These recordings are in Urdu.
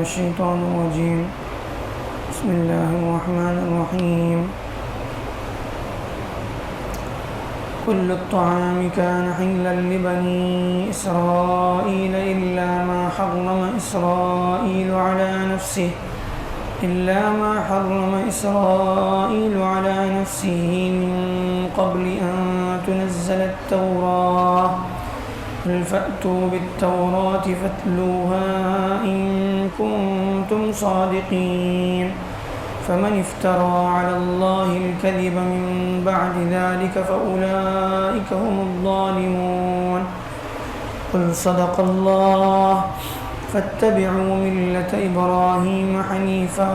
الشيطان الرجيم بسم الله الرحمن الرحيم كل الطعام كان حلا لبني إسرائيل إلا ما حرم إسرائيل على نفسه من قبل أن تنزل التوراة قل فأتوا بالتوراة فاتلوها إن كنتم صادقين فمن افترى على الله الكذب من بعد ذلك فأولئك هم الظالمون قل صدق الله فاتبعوا ملة إبراهيم حنيفا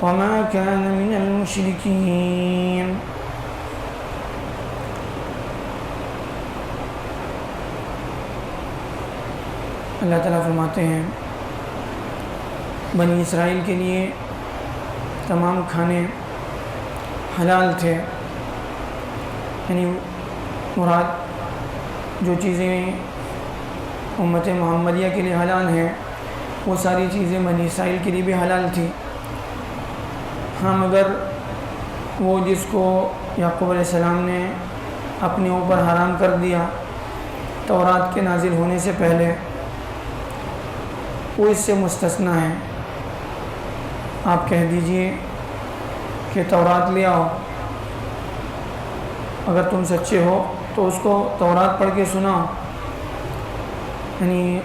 وما كان من المشركين. اللہ تعالیٰ فرماتے ہیں بنی اسرائیل کے لیے تمام کھانے حلال تھے، یعنی مراد جو چیزیں امت محمدیہ کے لیے حلال ہیں وہ ساری چیزیں بنی اسرائیل کے لیے بھی حلال تھی. ہاں مگر وہ جس کو یعقوب علیہ السلام نے اپنے اوپر حرام کر دیا تورات کے نازل ہونے سے پہلے، وہ اس سے مستثنی ہے. آپ کہہ دیجئے کہ تورات لے آؤ، اگر تم سچے ہو تو اس کو تورات پڑھ کے سناؤ. یعنی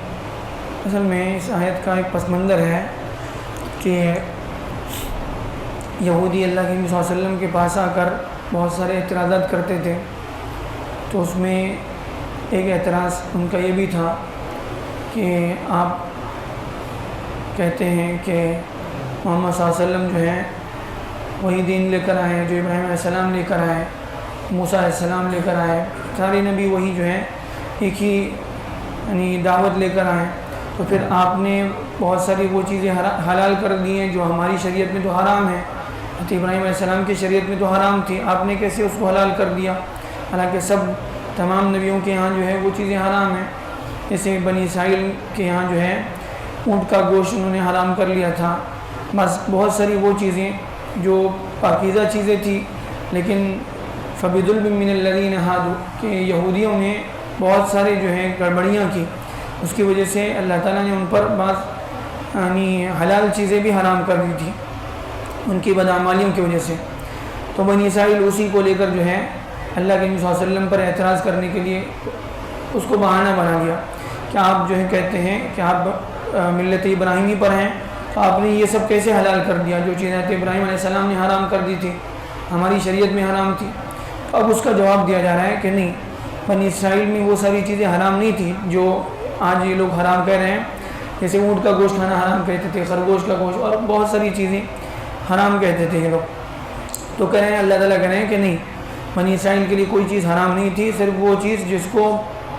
اصل میں اس آیت کا ایک پس منظر ہے کہ یہودی اللہ کے نبی صلی اللہ علیہ وسلم کے پاس آ کر بہت سارے اعتراضات کرتے تھے، تو اس میں ایک اعتراض ان کا یہ بھی تھا کہ آپ کہتے ہیں کہ محمد صلی اللہ علیہ وسلم جو ہے وہی دین لے کر آئے جو ابراہیم علیہ السلام لے کر آئے، موسیٰ علیہ السلام لے کر آئے، سارے نبی وہی جو ہے ایک ہی یعنی دعوت لے کر آئے، تو پھر آپ نے بہت ساری وہ چیزیں حلال کر دی ہیں جو ہماری شریعت میں تو حرام ہے. حضرت ابراہیم علیہ السلام کی شریعت میں تو حرام تھی، آپ نے کیسے اس کو حلال کر دیا؟ حالانکہ تمام نبیوں کے یہاں جو ہے وہ چیزیں حرام ہیں. جیسے بنی اسرائیل کے یہاں جو ہے اونٹ کا گوشت انہوں نے حرام کر لیا تھا، بس بہت ساری وہ چیزیں جو پاکیزہ چیزیں تھیں، لیکن فَبِظُلْمٍ مِّنَ الَّذِينَ هَادُوا کہ یہودیوں نے بہت سارے جو ہیں گڑبڑیاں کی، اس کی وجہ سے اللہ تعالیٰ نے ان پر بعض یعنی حلال چیزیں بھی حرام کر دی تھی ان کی بدعمالیوں کی وجہ سے. تو بنی اسرائیل اسی کو لے کر جو ہے اللہ کے نبی صلی اللہ علیہ وسلم پر اعتراض کرنے کے لیے اس کو بہانہ بنا دیا کہ آپ جو ہے کہتے ہیں کہ آپ ملت ابراہیمی پر ہیں، تو آپ نے یہ سب کیسے حلال کر دیا؟ جو چیزیں ابراہیم علیہ السلام نے حرام کر دی تھی ہماری شریعت میں حرام تھی. تو اب اس کا جواب دیا جا رہا ہے کہ نہیں، بنی اسرائیل میں وہ ساری چیزیں حرام نہیں تھیں جو آج یہ لوگ حرام کہہ رہے ہیں. جیسے اونٹ کا گوشت کھانا حرام کہتے تھے، خرگوش کا گوشت اور بہت ساری چیزیں حرام کہتے تھے یہ لوگ. تو کہہ رہے ہیں اللہ تعالیٰ کہہ رہے ہیں کہ نہیں، بنی اسرائیل کے لیے کوئی چیز حرام نہیں تھی، صرف وہ چیز جس کو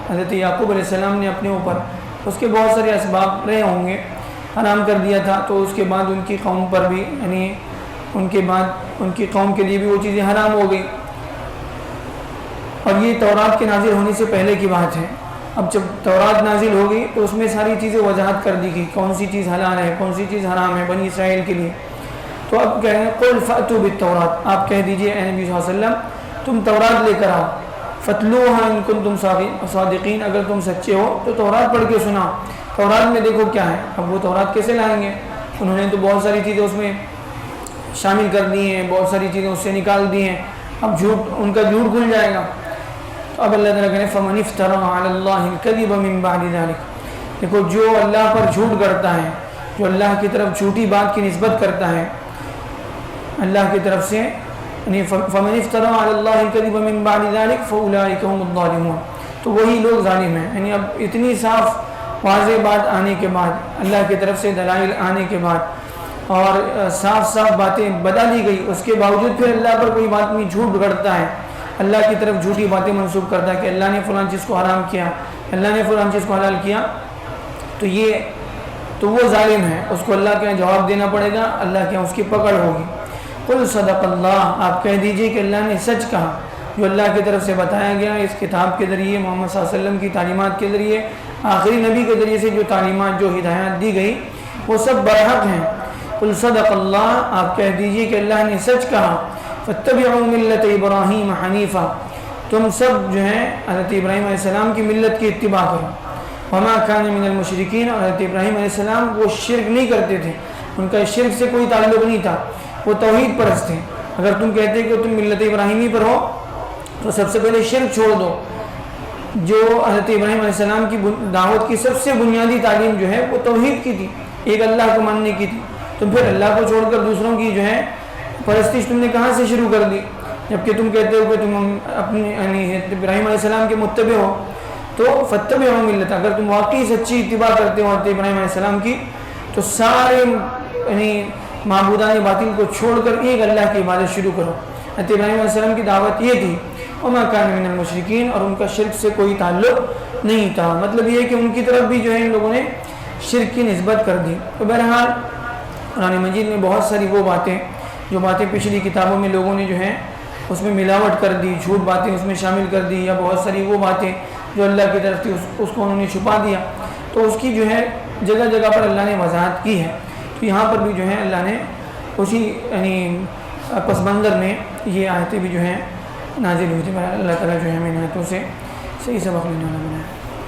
حضرت یعقوب علیہ السلام نے اپنے اوپر اس کے بہت سارے اسباب رہے ہوں گے حرام کر دیا تھا، تو اس کے بعد ان کی قوم پر بھی یعنی ان کے بعد ان کی قوم کے لیے بھی وہ چیزیں حرام ہو گئی. اور یہ تورات کے نازل ہونے سے پہلے کی بات ہے. اب جب تورات نازل ہو گئی تو اس میں ساری چیزیں وضاحت کر دی گئی، کون سی چیز حلال ہے کون سی چیز حرام ہے بنی اسرائیل کے لیے. تو اب کہہ رہے ہیں قل فأتوا بالتوراۃ، آپ کہہ دیجئے اے نبی صلی اللہ علیہ وسلم تم تورات لے کر آؤ، فتلوها ان کنتم صادقین، اگر تم سچے ہو تو تورات پڑھ کے سناؤ. تورات میں دیکھو کیا ہے. اب وہ تورات کیسے لائیں گے؟ انہوں نے تو بہت ساری چیزیں اس میں شامل کر دی ہیں، بہت ساری چیزیں اس سے نکال دی ہیں، اب ان کا جھوٹ کھل جائے گا. تو اب اللہ تعالیٰ کہتے ہیں فَمَنِ افْتَرَىٰ عَلَى اللَّهِ الْكَذِبَ مِن بَعْدِ ذَلِكَ، دیکھو جو اللہ پر جھوٹ کرتا ہے، جو اللہ کی طرف جھوٹی بات کی نسبت کرتا ہے اللہ کی طرف سے، یعنی فَمَنِ افْتَرَىٰ عَلَى اللَّهِ الْكَذِبَ مِن بَعْدِ ذَلِكَ فَأُولَٰئِكَ هُمُ الظَّالِمُونَ، تو وہی لوگ ظالم ہیں. یعنی اب اتنی صاف واضح بات آنے کے بعد، اللہ کی طرف سے دلائل آنے کے بعد اور صاف باتیں بتا دی گئی، اس کے باوجود پھر اللہ پر کوئی آدمی جھوٹ کرتا ہے، اللہ کی طرف جھوٹی باتیں منسوب کرتا ہے کہ اللہ نے فلاں چیز کو حرام کیا، اللہ نے فلاں چیز کو حلال کیا، تو وہ ظالم ہے، اس کو اللہ کے یہاں جواب دینا پڑے گا، اللہ کے یہاں اس کی پکڑ ہوگی. قل صدق اللہ، آپ کہہ دیجئے کہ اللہ نے سچ کہا. جو اللہ کی طرف سے بتایا گیا اس کتاب کے ذریعے، محمد صلی اللہ علیہ وسلم کی تعلیمات کے ذریعے، آخری نبی کے ذریعے سے جو تعلیمات جو ہدایات دی گئی، وہ سب برحق ہیں۔ قل صدق اللہ، آپ کہہ دیجئے کہ اللہ نے سچ کہا۔ فاتبعوا ملت ابراہیم حنیفا، تم سب جو ہیں حضرت ابراہیم علیہ السلام کی ملت کی اتباع کرو۔ وما کان من المشرکین، اور حضرت ابراہیم علیہ السلام وہ شرک نہیں کرتے تھے، ان کا شرک سے کوئی تعلق نہیں تھا، وہ توحید پرست تھے۔ اگر تم کہتے کہ تم ملت ابراہیمی پر ہو تو سب سے پہلے شرک چھوڑ دو۔ جو حضرت ابراہیم علیہ السلام کی دعوت کی سب سے بنیادی تعلیم جو ہے وہ توحید کی تھی، ایک اللہ کو ماننے کی تھی۔ تو پھر اللہ کو چھوڑ کر دوسروں کی جو ہے پرستش تم نے کہاں سے شروع کر دی؟ جبکہ تم کہتے ہو کہ تم اپنی یعنی ابراہیم علیہ السلام کے متبع ہو، تو فتبعوا ملت، اگر تم واقعی سچی اتباع کرتے ہو حضرت ابراہیم علیہ السلام کی، تو سارے یعنی معبودان باطل کو چھوڑ کر ایک اللہ کی عبادت شروع کرو۔ حضرت ابراہیم علیہ السلام کی دعوت یہ تھی، وما کان من المشرکین، اور ان کا شرک سے کوئی تعلق نہیں تھا۔ مطلب یہ ہے کہ ان کی طرف بھی جو ہے ان لوگوں نے شرک کی نسبت کر دی۔ تو بہرحال قرآن مجید میں بہت ساری وہ باتیں جو باتیں پچھلی کتابوں میں لوگوں نے جو ہے اس میں ملاوٹ کر دی، جھوٹ باتیں اس میں شامل کر دی، یا بہت ساری وہ باتیں جو اللہ کی طرف تھی اس کو انہوں نے چھپا دیا، تو اس کی جو ہے جگہ جگہ پر اللہ نے وضاحت کی ہے۔ تو یہاں پر بھی جو ہے اللہ نے اسی یعنی پس منظر میں یہ آیتیں بھی جو ہیں نازل ہوئی تھی۔ اللہ تعالیٰ جو ہے ہمیں آیتوں سے صحیح سبق لینے والا بنائے۔